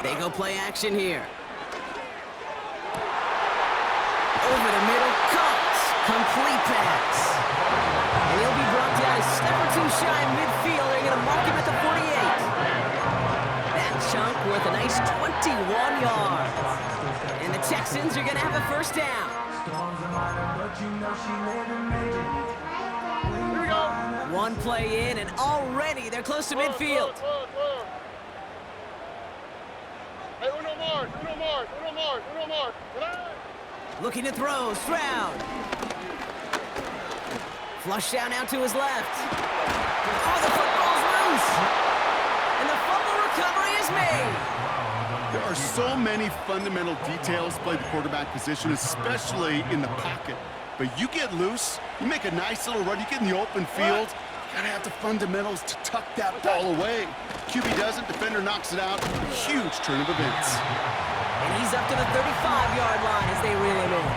They go play action here. Over the middle, cuts. Complete pass. And he'll be brought down a step or two shy midfield. They're going to mark him at the 48. That chunk worth a nice 21 yards. And the Texans are going to have a first down. Here we go. One play in, and already they're close to midfield. Hey, uno more. Looking to throw, Stroud. Flush down out to his left. Oh, the football's loose. And the fumble recovery is made. There are so many fundamental details to play the quarterback position, especially in the pocket. But you get loose, you make a nice little run, you get in the open field, you gotta have the fundamentals to tuck that ball away. QB doesn't, defender knocks it out. Huge turn of events. And he's up to the 35-yard line as they reel him in.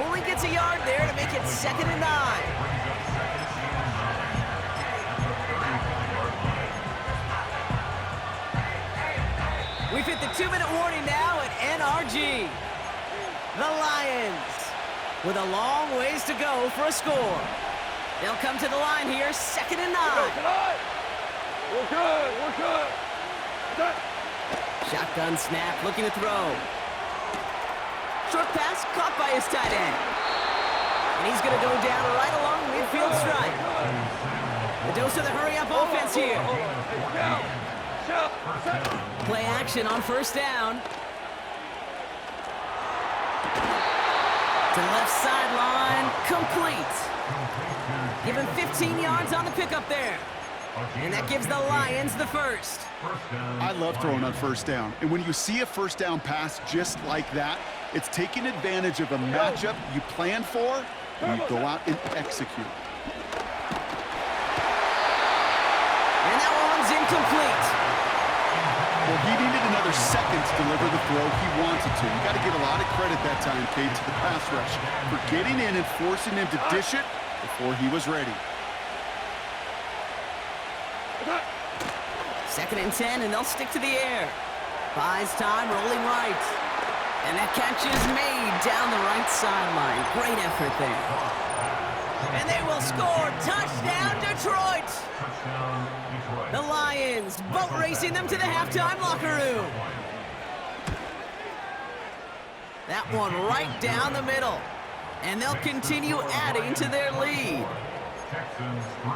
Only gets a yard there to make it 2nd and 9. We've hit the 2-minute warning now at NRG. The Lions with a long ways to go for a score. They'll come to the line here, 2nd and 9. We're good. Shotgun snap, looking to throw. Short pass caught by his tight end. And he's going to go down right along midfield stripe. The dose of the hurry-up offense here. Play action on first down. To the left sideline, complete. Give him 15 yards on the pickup there. And that gives the Lions the first. I love throwing on first down. And when you see a first down pass just like that, it's taking advantage of a matchup you planned for, and you go out and execute. And that one's incomplete. Well, he needed another second to deliver the throw he wanted to. You got to give a lot of credit that time, Cade, to the pass rush for getting in and forcing him to dish it before he was ready. 2nd and 10, and they'll stick to the air. Buys time, rolling right. And that catch is made down the right sideline. Great effort there. And they will score. Touchdown, Detroit! The Lions boat racing them to the halftime locker room. That one right down the middle. And they'll continue adding to their lead. Texans 3.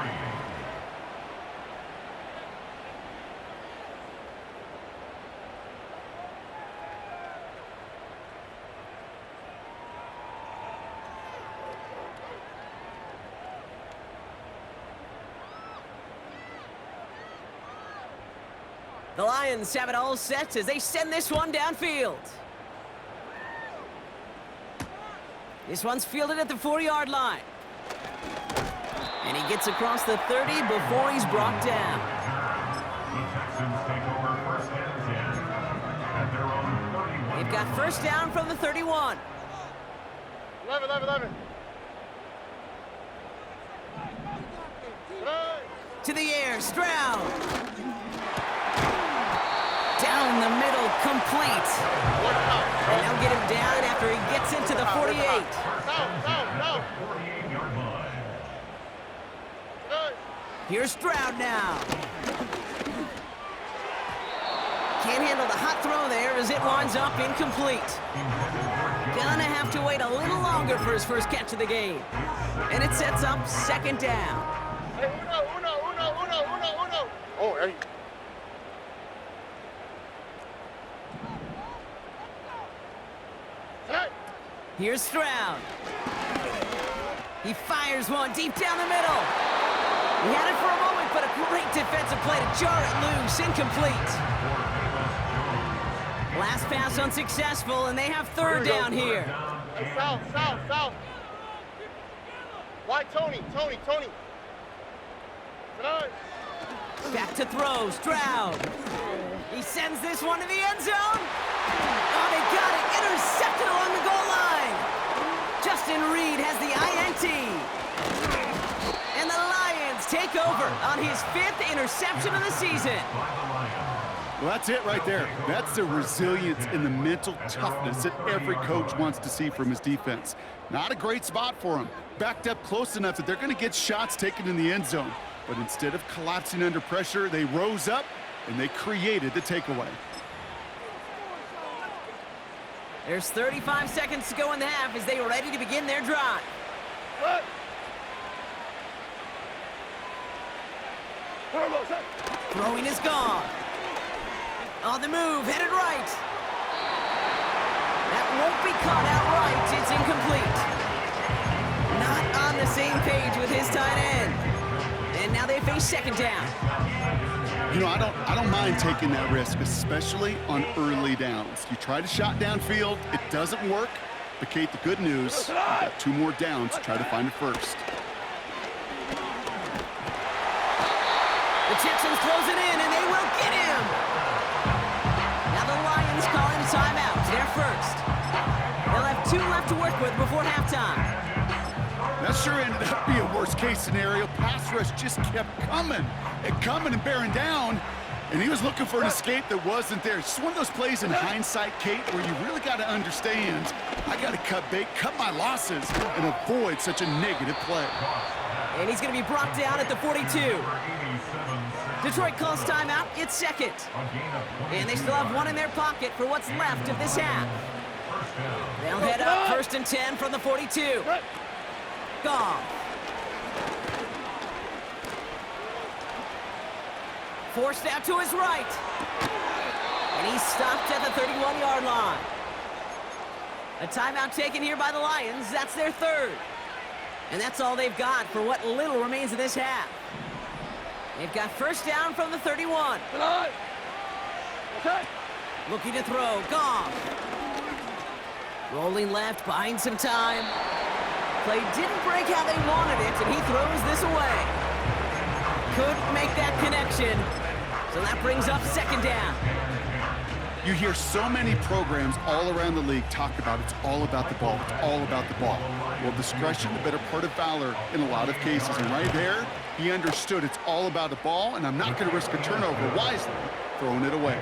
The Lions have it all set as they send this one downfield. This one's fielded at the 4-yard line. And he gets across the 30 before he's brought down. The Texans take over first and 10 at their own 31. They've got first down from the 31. 11. To the air, Stroud. Down the middle, complete. And they'll get him down after he gets into the 48. Down. 48-yard line. Here's Stroud now. Can't handle the hot throw there as it winds up incomplete. Gonna have to wait a little longer for his first catch of the game. And it sets up 2nd down. Hey, uno. Oh, hey. Here's Stroud. He fires one deep down the middle. He had it for a moment, but a great defensive play to jar it loose. Incomplete. Last pass unsuccessful, and they have 3rd down here. Hey, south. Why, Tony? Back to throw, Stroud. He sends this one to the end zone. Oh, they got it. Intercepted along the goal line. Justin Reed has the INT. And the Lions take over on his 5th interception of the season. Well, that's it right there. That's the resilience and the mental toughness that every coach wants to see from his defense. Not a great spot for him. Backed up close enough that they're going to get shots taken in the end zone. But instead of collapsing under pressure, they rose up and they created the takeaway. There's 35 seconds to go in the half as they are ready to begin their drive. What? Throwing is gone. On the move, headed right. That won't be caught outright. It's incomplete. Not on the same page with his tight end. And now they face second down. You know, I don't mind taking that risk, especially on early downs. You try to shot downfield, it doesn't work. But Kate, the good news, you've got 2 more downs to try to find a first. The Texans throws it in, and they will get him. Now the Lions calling a timeout. They're first. They'll have 2 left to work with before halftime. That sure ended up being a worst-case scenario. Pass rush just kept coming and bearing down, and he was looking for an escape that wasn't there. It's just one of those plays in hindsight, Kate, where you really got to understand, I got to cut bait, cut my losses, and avoid such a negative play. And he's going to be brought down at the 42. Detroit calls timeout. It's second. And they still have 1 in their pocket for what's left of this half. They'll head up 1st and 10 from the 42. Goff. Forced out to his right. And he's stopped at the 31-yard line. A timeout taken here by the Lions. That's their 3rd. And that's all they've got for what little remains of this half. They've got first down from the 31. Looking to throw. Goff. Rolling left, buying some time. Play didn't break how they wanted it, and he throws this away. Couldn't make that connection. So that brings up second down. You hear so many programs all around the league talk about it's all about the ball, it's all about the ball. Well, discretion, the better part of valor in a lot of cases. And right there, he understood it's all about the ball, and I'm not going to risk a turnover wisely, throwing it away.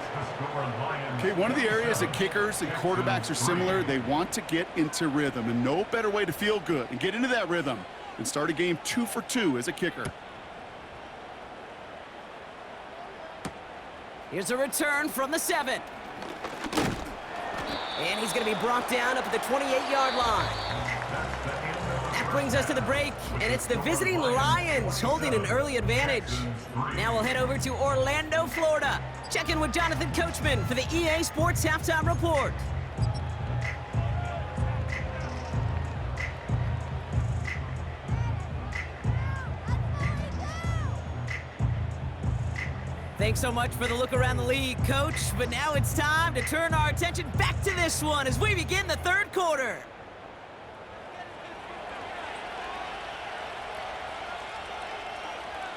Okay, one of the areas that kickers and quarterbacks are similar, they want to get into rhythm, and no better way to feel good and get into that rhythm than start a game 2 for 2 as a kicker. Here's a return from the 7. And he's going to be brought down up at the 28-yard line. That brings us to the break, and it's the visiting Lions holding an early advantage. Now we'll head over to Orlando, Florida. Check in with Jonathan Coachman for the EA Sports Halftime Report. Thanks so much for the look around the league, Coach. But now it's time to turn our attention back to this one as we begin the 3rd quarter.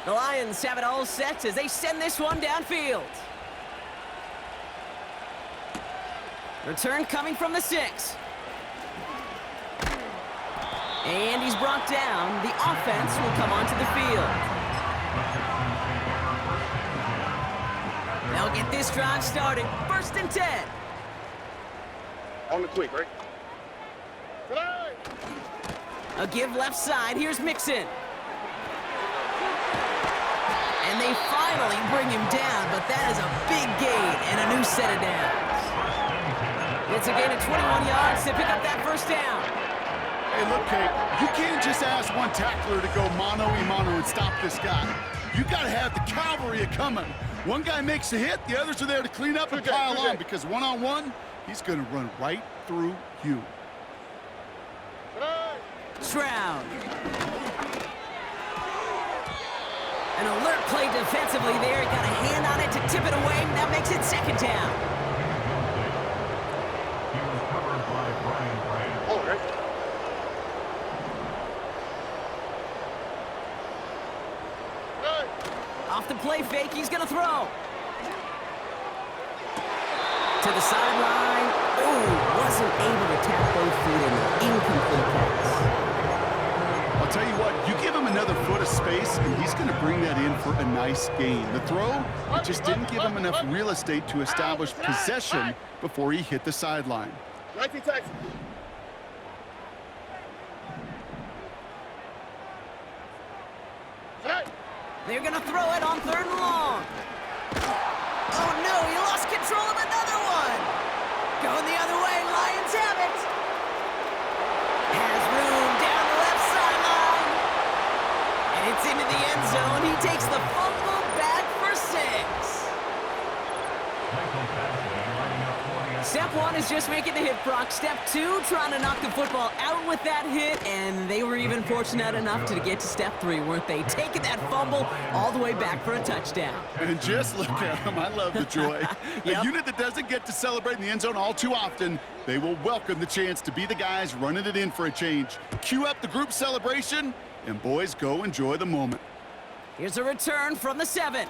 The Lions have it all set as they send this one downfield. Return coming from the 6. And he's brought down. The offense will come onto the field. They'll get this drive started. 1st and 10. On the quick, right? A give left side. Here's Mixon. And they finally bring him down, but that is a big gain and a new set of downs. It's a gain of 21 yards to pick up that first down. Hey, look, Kate, you can't just ask one tackler to go mano-a-mano and stop this guy. You got to have the cavalry coming. One guy makes a hit, the others are there to clean up and pile on, because one-on-one, he's going to run right through you. Stroud. An alert play defensively there. Got a hand on it to tip it away. That makes it second down. He was covered by Brian Bryant. Oh, right. Off the play fake, he's going to throw. To the sideline. Ooh, wasn't able to tap both feet in the incomplete pass. I'll tell you what, you give him another foot of space, and he's going to bring that in for a nice gain. The throw, it just didn't give him enough real estate to establish possession before he hit the sideline. 19 Texas. They're going to throw it on 3rd and long. Oh, no, he lost control of another one. Going the other way, Lions have it. Has room down the left sideline. And it's into the end zone. He takes the fumble back for 6. Step 1 is just making the hit, Brock. Step 2, trying to knock the football out with that hit, and they were even fortunate enough to get to step 3, weren't they? Taking that fumble all the way back for a touchdown. And just look at him. I love the joy. Yep. A unit that doesn't get to celebrate in the end zone all too often, they will welcome the chance to be the guys running it in for a change. Cue up the group celebration, and boys, go enjoy the moment. Here's a return from the 7.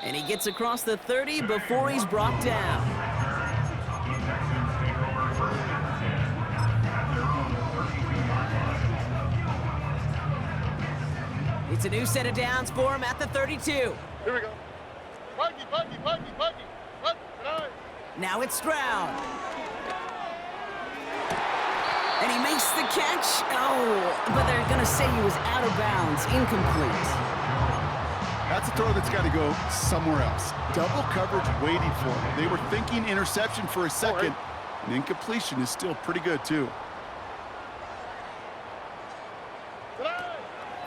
And he gets across the 30 before he's brought down. It's a new set of downs for him at the 32. Here we go. Buggy. Now it's Stroud. And he makes the catch. Oh, but they're going to say he was out of bounds, incomplete. That's a throw that's got to go somewhere else. Double coverage waiting for him. They were thinking interception for a second, and incompletion is still pretty good, too.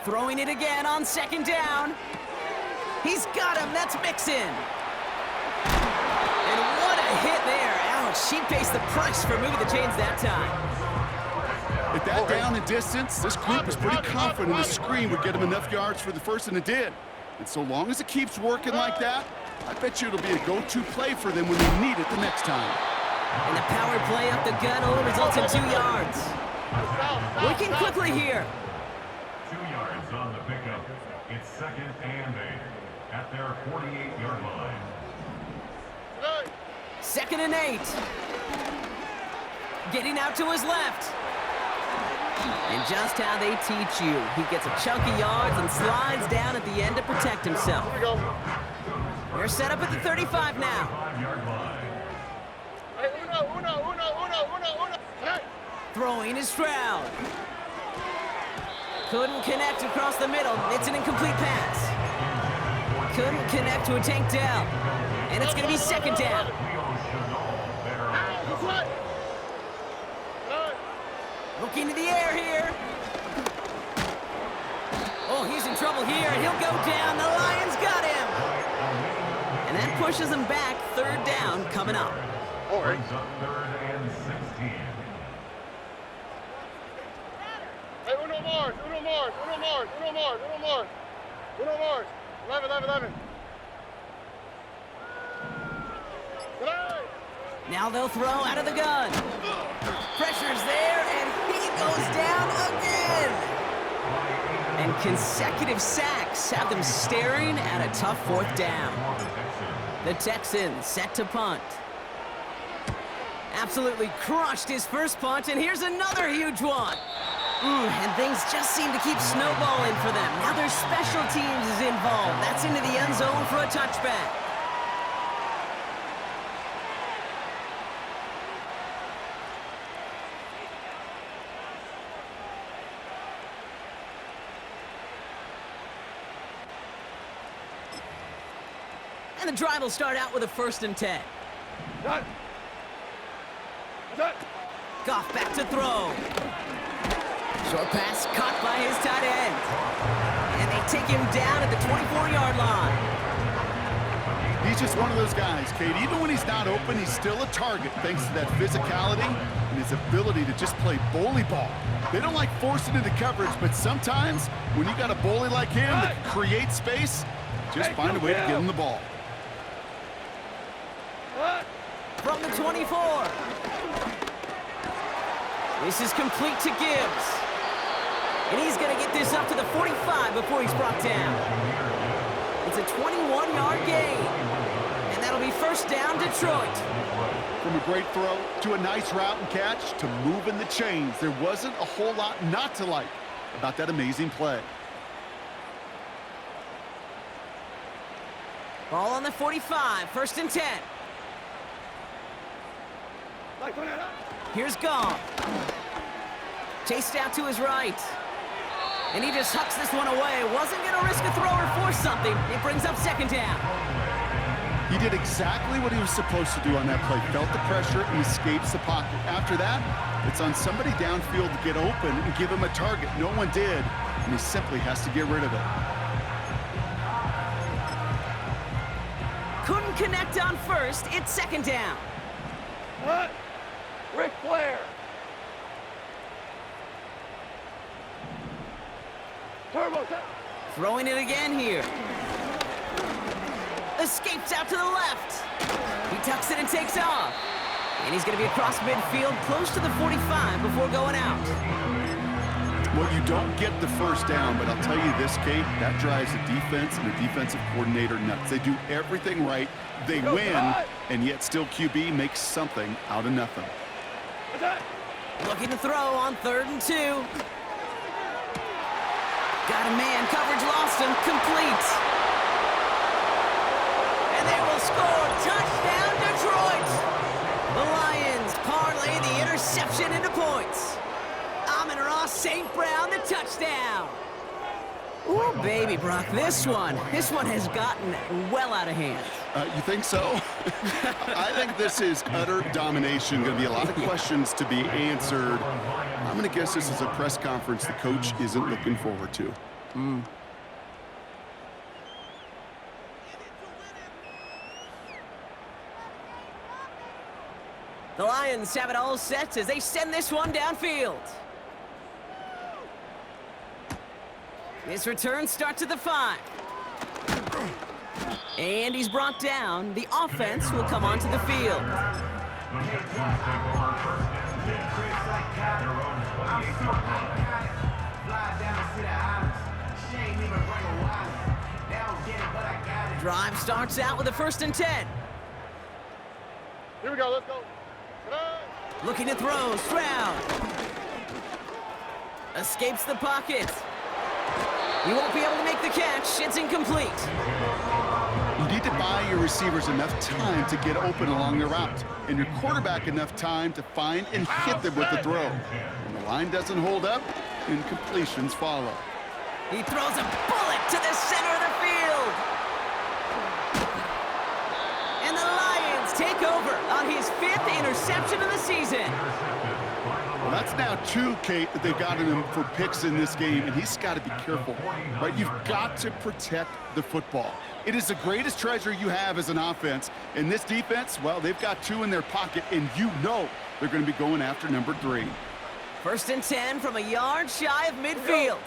Throwing it again on 2nd down. He's got him. That's Mixon. And what a hit there. Ouch, she pays the price for moving the chains that time. At that down and distance, this group is pretty confident the screen would get him enough yards for the first, and it did. And so long as it keeps working like that, I bet you it'll be a go-to play for them when they need it the next time. And the power play up the gut only results in 2 yards. Working quickly here. 2 yards on the pickup. It's 2nd and 8 at their 48-yard line. 2nd and 8. Getting out to his left. And just how they teach you. He gets a chunk of yards and slides down at the end to protect himself. Here we go. They're set up at the 35 now. 5-yard line. Hey, uno. Hey. Throwing is Stroud. Couldn't connect across the middle. It's an incomplete pass. Couldn't connect to a Tank Dell. And it's going to be 2nd down. Looking to the air here. Oh, he's in trouble here. He'll go down. The Lions got him. And that pushes him back. 3rd down coming up. All right. Brings up 3rd and 16. Hey, uno Mars. 11. Now they'll throw out of the gun. Pressure's there, and he goes down again. And consecutive sacks have them staring at a tough 4th down. The Texans set to punt. Absolutely crushed his first punt, and here's another huge one. And things just seem to keep snowballing for them. Now their special teams is involved. That's into the end zone for a touchback. And the drive will start out with a 1st and 10. Goff back to throw. Short pass caught by his tight end. And they take him down at the 24-yard line. He's just one of those guys, Kate. Even when he's not open, he's still a target thanks to that physicality and his ability to just play bully ball. They don't like forcing into coverage, but sometimes when you got a bully like him that can create space, just find a way to get him the ball. From the 24. This is complete to Gibbs. And he's going to get this up to the 45 before he's brought down. It's a 21-yard gain. And that'll be be first down, Detroit. From a great throw to a nice route and catch to moving the chains, there wasn't a whole lot not to like about that amazing play. Ball on the 45, first and 10. Here's Goff. Chased out to his right. And he just hucks this one away. Wasn't going to risk a throw or force something. It brings up second down. He did exactly what he was supposed to do on that play. Felt the pressure and escapes the pocket. After that, it's on somebody downfield to get open and give him a target. No one did, and he simply has to get rid of it. Couldn't connect on first. It's second down. What? Ric Flair. Turbo. Throwing it again here. Escapes out to the left. He tucks it and takes off. And he's going to be across midfield, close to the 45 before going out. Well, you don't get the first down, but I'll tell you this, Kate, that drives the defense and the defensive coordinator nuts. They do everything right. They win, and yet still QB makes something out of nothing. Looking to throw on 3rd and 2. Got a man, coverage lost him, complete. And they will score, touchdown Detroit. The Lions parlay the interception into points. Amon-Ra St. Brown, the touchdown. Ooh, baby, Brock, this one has gotten well out of hand. You think so? I think this is utter domination. Going to be a lot of questions to be answered. I'm going to guess this is a press conference the coach isn't looking forward to. The Lions have it all set as they send this one downfield. This return starts at the 5. And he's brought down. The offense will come onto the field. Drive starts out with a 1st and 10. Here we go, let's go. Looking to throw, Stroud. Escapes the pocket. He won't be able to make the catch. It's incomplete. You need to buy your receivers enough time to get open along the route, and your quarterback enough time to find and hit them with the throw. When the line doesn't hold up, incompletions follow. He throws a bullet to the center of the field. And the Lions take over on his 5th interception of the season. Well, that's now 2, Kate, that they've gotten him for picks in this game, and he's got to be careful, right? You've got to protect the football. It is the greatest treasure you have as an offense, and this defense, well, they've got 2 in their pocket, and you know they're going to be going after number 3. 1st and 10 from a yard shy of midfield.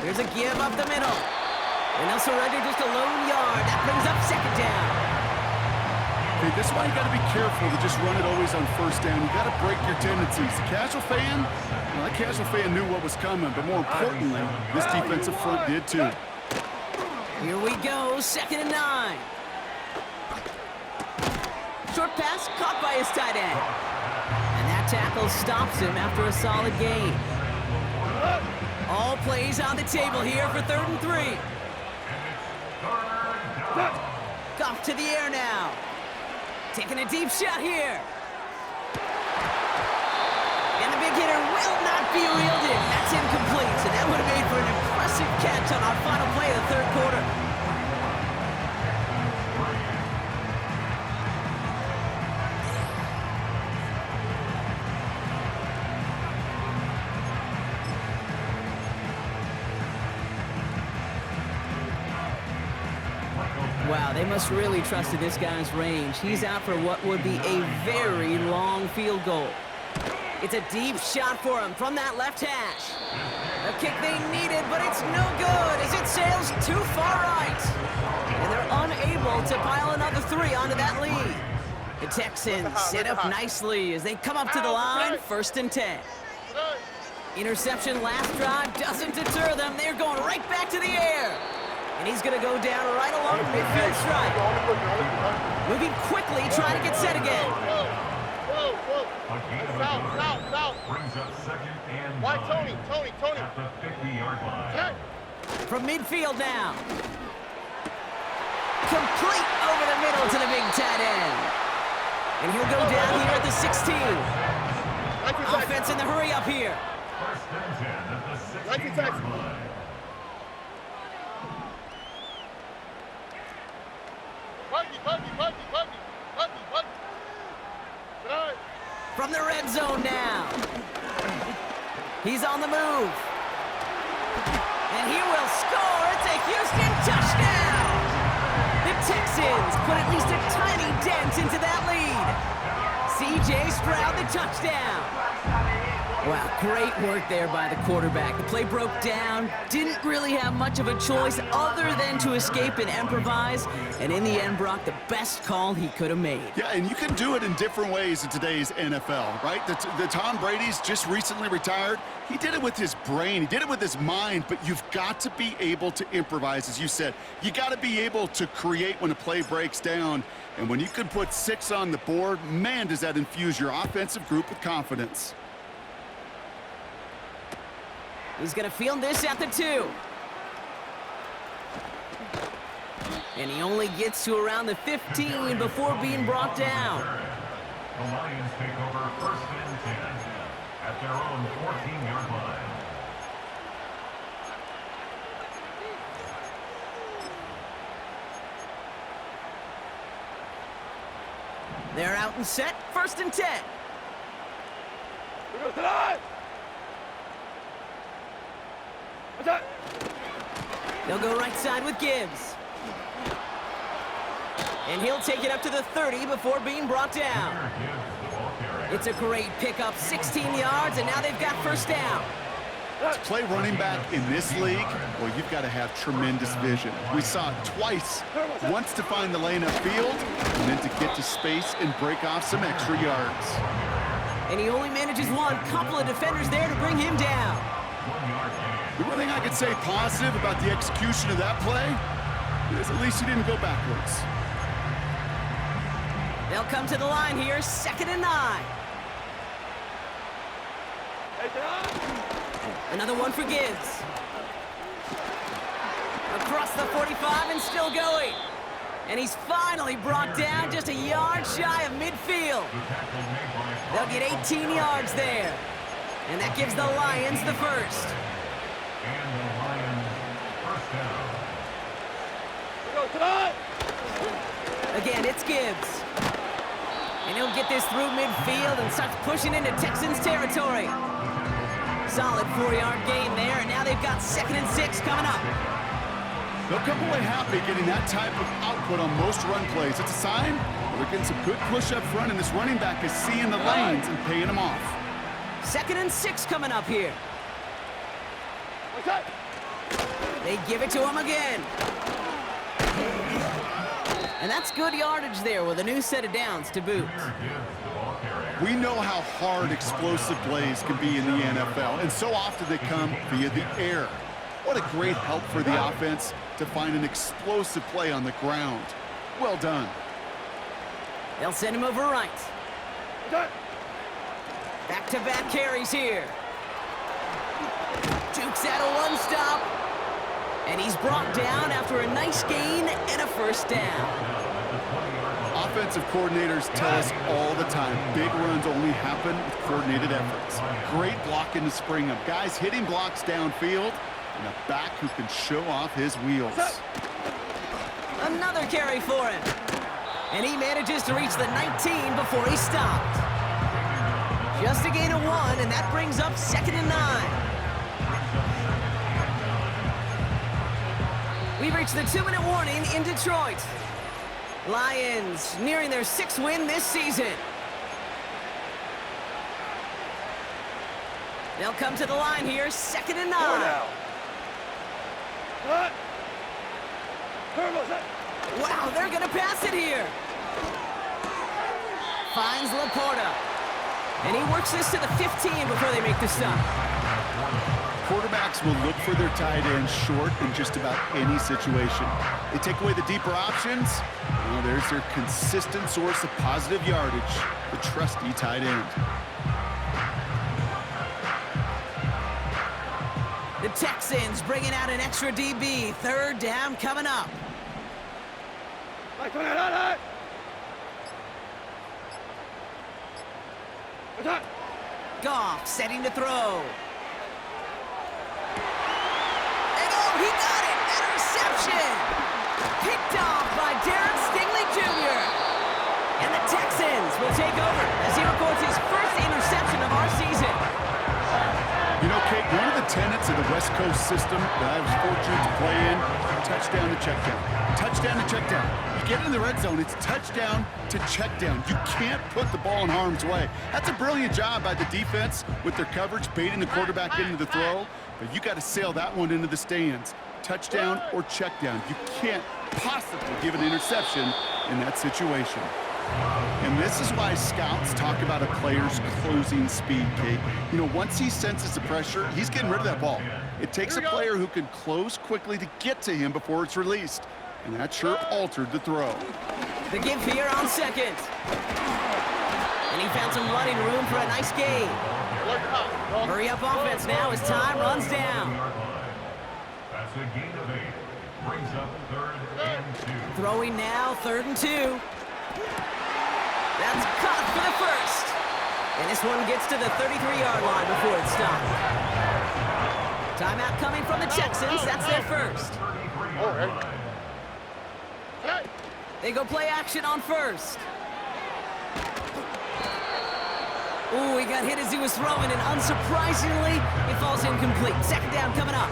There's a give up the middle. And they'll surrender just a lone yard. That brings up second down. Okay, this is why you got to be careful to just run it always on 1st down. You got to break your tendencies. The casual fan, well, that casual fan knew what was coming, but more importantly, this defensive front did too. Here we go, 2nd and 9. Short pass caught by his tight end. And that tackle stops him after a solid gain. All plays on the table here for 3rd and 3. Goff to the air now. Taking a deep shot here. And the big hitter will not be wielded. That's incomplete. And that would have made for an impressive catch on our final play of the 3rd quarter. Wow, they must really trust in this guy's range. He's out for what would be a very long field goal. It's a deep shot for him from that left hash. A kick they needed, but it's no good as it sails too far right. And they're unable to pile another 3 onto that lead. The Texans set up nicely as they come up to the line, 1st and 10. Interception last drive doesn't deter them. They're going right back to the air. And he's going to go down right along the midfield stripe. Moving quickly, trying to get set again. South. Brings up second and Why, 9 Tony? at the 50-yard line. From midfield now. Complete over the middle to the big tight end. And he'll go down here at the 16. Offense in the hurry up here. First and 10 at the 19 16-yard seconds. line. Buggy. Good. From the red zone now. He's on the move. And he will score. It's a Houston touchdown. The Texans put at least a tiny dent into that lead. C.J. Stroud, the touchdown. Wow, great work there by the quarterback. The play broke down, didn't really have much of a choice other than to escape and improvise, and in the end, Brock, the best call he could have made. Yeah, and you can do it in different ways in today's NFL, right? The Tom Brady's just recently retired. He did it with his brain. He did it with his mind, but you've got to be able to improvise, as you said. You got to be able to create when a play breaks down, and when you can put 6 on the board, man, does that infuse your offensive group with confidence. He's going to field this at the 2. And he only gets to around the 15 before being brought down. The Lions take over first and 10 at their own 14-yard line. They're out and set, first and 10. We go tonight. They'll go right side with Gibbs. And he'll take it up to the 30 before being brought down. It's a great pickup, 16 yards, and now they've got first down. To play running back in this league, well, you've got to have tremendous vision. We saw it twice. Once to find the lane upfield, and then to get to space and break off some extra yards. And he only manages one. Couple of defenders there to bring him down. The one thing I could say positive about the execution of that play is at least he didn't go backwards. They'll come to the line here, 2nd and 9. Another one for Gibbs. Across the 45 and still going. And he's finally brought down just a yard shy of midfield. They'll get 18 yards there. And that gives the Lions the first. And the Lions first down. We go tonight. Again, it's Gibbs. And he'll get this through midfield and starts pushing into Texans territory. Solid 4-yard gain there, and now they've got 2nd and 6 coming up. They'll come away happy getting that type of output on most run plays. It's a sign that they're getting some good push up front, and this running back is seeing the lanes and paying them off. 2nd and 6 coming up here. They give it to him again. And that's good yardage there with a new set of downs to boot. We know how hard explosive plays can be in the NFL, and so often they come via the air. What a great help for the offense to find an explosive play on the ground. Well done. They'll send him over right. Back-to-back carries here. Jukes out a one-stop. And he's brought down after a nice gain and a first down. Offensive coordinators tell us all the time, big runs only happen with coordinated efforts. Great block in the spring of guys hitting blocks downfield and a back who can show off his wheels. Another carry for him. And he manages to reach the 19 before he stopped. Just a gain of 1, and that brings up 2nd and 9. We've reached the 2-minute warning in Detroit. Lions nearing their 6th win this season. They'll come to the line here, 2nd and 9. Wow, they're going to pass it here. Finds Laporta. And he works this to the 15 before they make the stop. Quarterbacks will look for their tight end short in just about any situation. They take away the deeper options. Well, there's their consistent source of positive yardage, the trusty tight end. The Texans bringing out an extra DB. Third down coming up. Goff setting to throw. And oh, he got it! Interception! Picked off by Darren Stingley Jr. And the Texans will take over as he records his first interception of our season. You know, Kate, one of the tenets of the West Coast system that I was fortunate to play in, touchdown to check down. Touchdown to check down. You get in the red zone, it's touchdown to check down. You can't put the ball in harm's way. That's a brilliant job by the defense with their coverage, baiting the quarterback into the throw. But you got to sail that one into the stands. Touchdown or check down. You can't possibly give an interception in that situation. And this is why scouts talk about a player's closing speed, Kate. You know, once he senses the pressure, he's getting rid of that ball. It takes a player who can close quickly to get to him before it's released. And that sure altered the throw. The give here on second. And he found some running room for a nice gain. Hurry up offense now as time runs down. That's a gain of 8. Brings up 3rd and 2. Throwing now, 3rd and 2. That's caught for the first. And this one gets to the 33-yard line before it's stopped. Timeout coming from the Texans. That's their first. They go play action on first. Ooh, he got hit as he was throwing, and unsurprisingly, it falls incomplete. Second down coming up.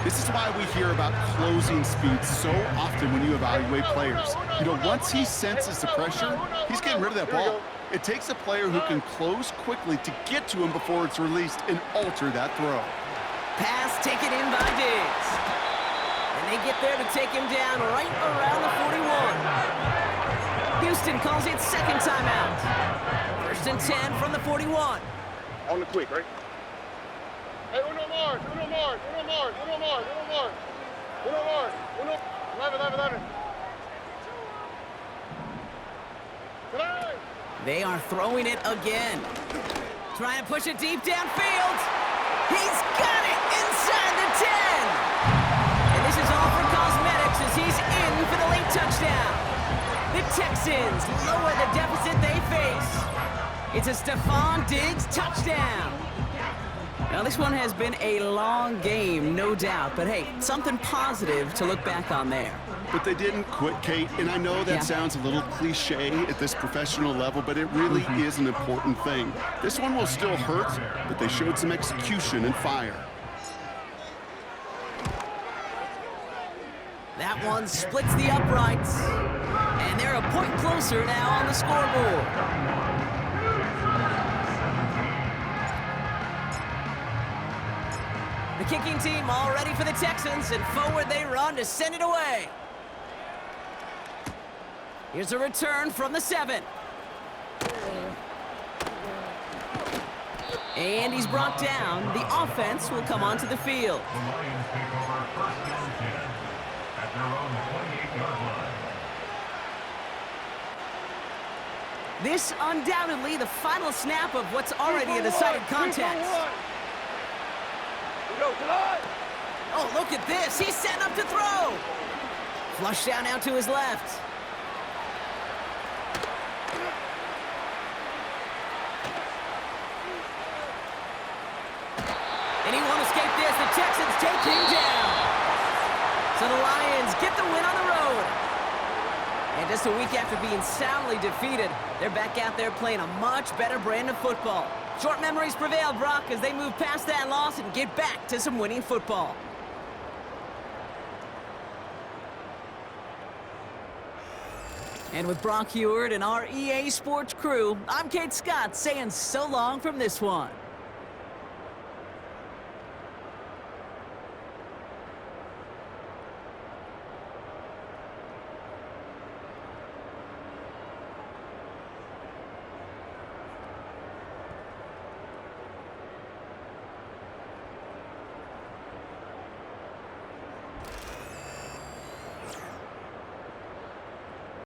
This is why we hear about closing speed so often when you evaluate players. You know, once he senses the pressure, he's getting rid of that ball. It takes a player who can close quickly to get to him before it's released and alter that throw. Pass taken in by Diggs. And they get there to take him down right around the 41. Houston calls it second timeout. 1st and 10 from the 41. On the quick, right? Hey, uno more. 11. They are throwing it again. Trying to push it deep downfield. He's got it inside the 10. And this is all for cosmetics as he's in for the late touchdown. The Texans lower the deficit they face. It's a Stephon Diggs touchdown. Now, this one has been a long game, no doubt. But, hey, something positive to look back on there. But they didn't quit, Kate, and I know that sounds a little cliche at this professional level, but it really is an important thing. This one will still hurt, but they showed some execution and fire. That one splits the uprights. And they're a point closer now on the scoreboard. The kicking team all ready for the Texans, and forward they run to send it away. Here's a return from the 7. And he's brought down. The offense will come onto the field. The Lions take over 1st and 10 at their own 28-yard line. This undoubtedly the final snap of what's already a decided contest. Oh, look at this. He's setting up to throw. Flush down now to his left. And he won't escape this. The Texans take him down. So the Lions get the win on the road. And just a week after being soundly defeated, they're back out there playing a much better brand of football. Short memories prevail, Brock, as they move past that loss and get back to some winning football. And with Brock Heward and our EA Sports crew, I'm Kate Scott saying so long from this one.